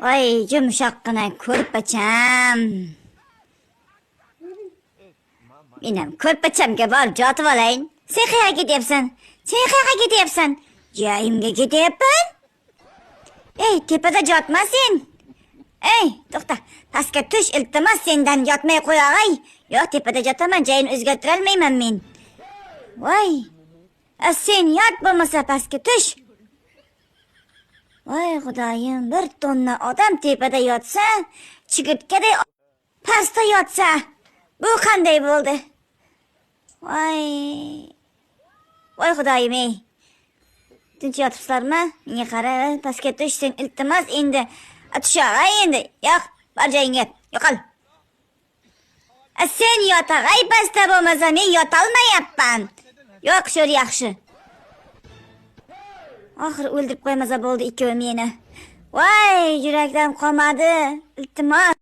Voy, yumshoqqina ko'rpacham. Men ham ko'rpachamga borib yotib olayin. Sen qayerga ketyapsan? Sen qayerga ketyapsan? Joyimga ketyapman. Ey, tepada yotmasin. Ey, to'xta. Pastga tush, iltimos sendan yotmay qo'yag'ay. Yo'q, tepada yotaman, joyini o'zgartira olmayman men. Voy. Sen yot bo'lmasa pastga tush. Voy xudoyim, bir tonna odam tepada yotsa, chigirtkaday pastda yotsa, bu qanday bo'ldi? Voy. Voy xudoyim ey. Tinch yotibsizlarmi? Menga qara, pastga tush, sen iltimos endi. Tushag'ay endi. Yo'q, bor joyingga. Yo'qol. Sen yotag'ay pastda bo'lmasa men yotolmayapman. Yo'q, sho'r yaxshi. Oxir o'ldirib qo'ymasa bo'ldi ikkovi meni. Voy, yurakdan qolmadi. Iltimos.